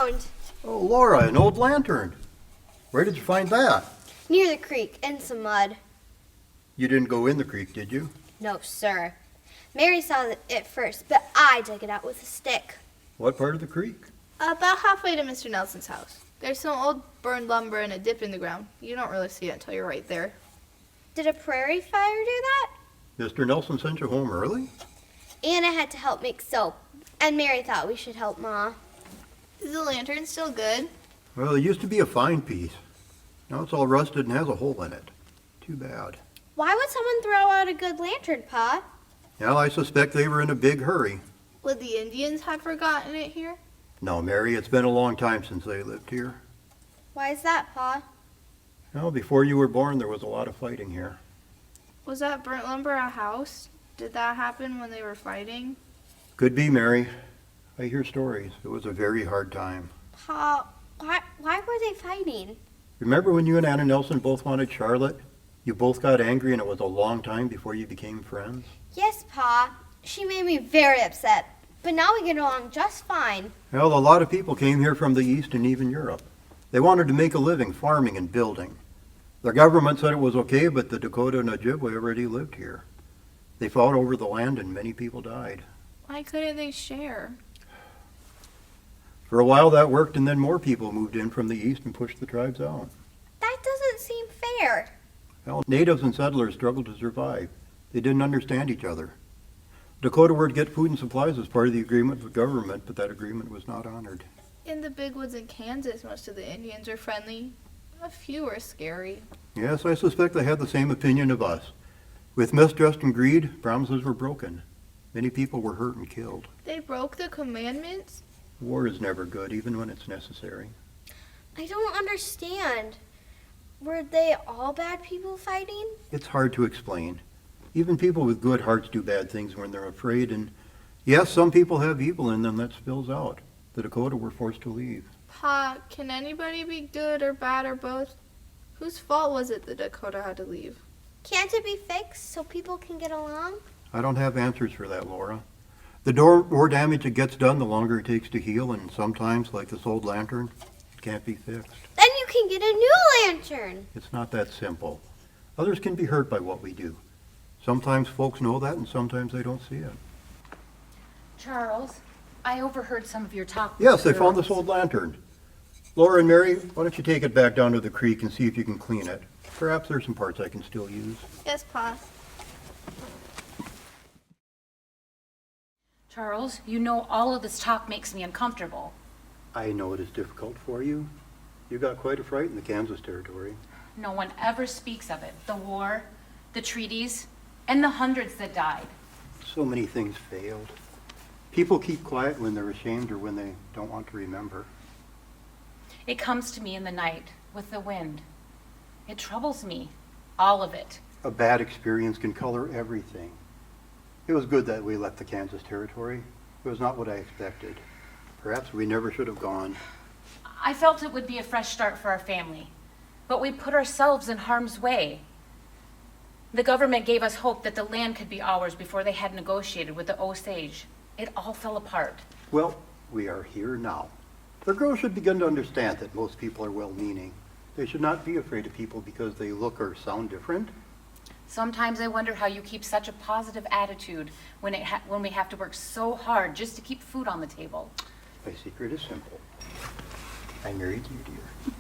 found. Oh, Laura, an old lantern. Where did you find that? Near the creek, in some mud. You didn't go in the creek, did you? No, sir. Mary saw it first, but I dug it out with a stick. What part of the creek? About halfway to Mr. Nelson's house. There's some old burned lumber and a dip in the ground. You don't really see it until you're right there. Did a prairie fire do that? Mr. Nelson sent you home early? Anna had to help make soap, and Mary thought we should help Ma. Is the lantern still good? Well, it used to be a fine piece. Now it's all rusted and has a hole in it. Too bad. Why would someone throw out a good lantern, Pa? Well, I suspect they were in a big hurry. Would the Indians have forgotten it here? No, Mary, it's been a long time since they lived here. Why is that, Pa? Well, before you were born, there was a lot of fighting here. Was that burnt lumber a house? Did that happen when they were fighting? Could be, Mary. I hear stories. It was a very hard time. Pa, why were they fighting? Remember when you and Anna Nelson both wanted Charlotte? You both got angry and it was a long time before you became friends? Yes, Pa. She made me very upset, but now we get along just fine. Well, a lot of people came here from the East and even Europe. They wanted to make a living farming and building. Their government said it was okay, but the Dakota and Ojibwe already lived here. They fought over the land and many people died. Why couldn't they share? For a while that worked, and then more people moved in from the East and pushed the tribes out. That doesn't seem fair. Well, natives and settlers struggled to survive. They didn't understand each other. Dakota were to get food and supplies as part of the agreement with the government, but that agreement was not honored. In the big woods in Kansas, most of the Indians are friendly. A few are scary. Yes, I suspect they had the same opinion of us. With mistrust and greed, promises were broken. Many people were hurt and killed. They broke the commandments? War is never good, even when it's necessary. I don't understand. Were they all bad people fighting? It's hard to explain. Even people with good hearts do bad things when they're afraid, and yes, some people have evil in them that spills out. The Dakota were forced to leave. Pa, can anybody be good or bad or both? Whose fault was it the Dakota had to leave? Can't it be fixed so people can get along? I don't have answers for that, Laura. The more damage it gets done, the longer it takes to heal, and sometimes, like this old lantern, it can't be fixed. Then you can get a new lantern. It's not that simple. Others can be hurt by what we do. Sometimes folks know that, and sometimes they don't see it. Charles, I overheard some of your talk. Yes, they found this old lantern. Laura and Mary, why don't you take it back down to the creek and see if you can clean it? Perhaps there's some parts I can still use. Yes, Pa. Charles, you know all of this talk makes me uncomfortable. I know it is difficult for you. You got quite a fright in the Kansas territory. No one ever speaks of it. The war, the treaties, and the hundreds that died. So many things failed. People keep quiet when they're ashamed or when they don't want to remember. It comes to me in the night with the wind. It troubles me, all of it. A bad experience can color everything. It was good that we left the Kansas territory. It was not what I expected. Perhaps we never should have gone. I felt it would be a fresh start for our family, but we put ourselves in harm's way. The government gave us hope that the land could be ours before they had negotiated with the Osage. It all fell apart. Well, we are here now. The girls should begin to understand that most people are well-meaning. They should not be afraid of people because they look or sound different. Sometimes I wonder how you keep such a positive attitude when we have to work so hard just to keep food on the table. My secret is simple. I married you, dear.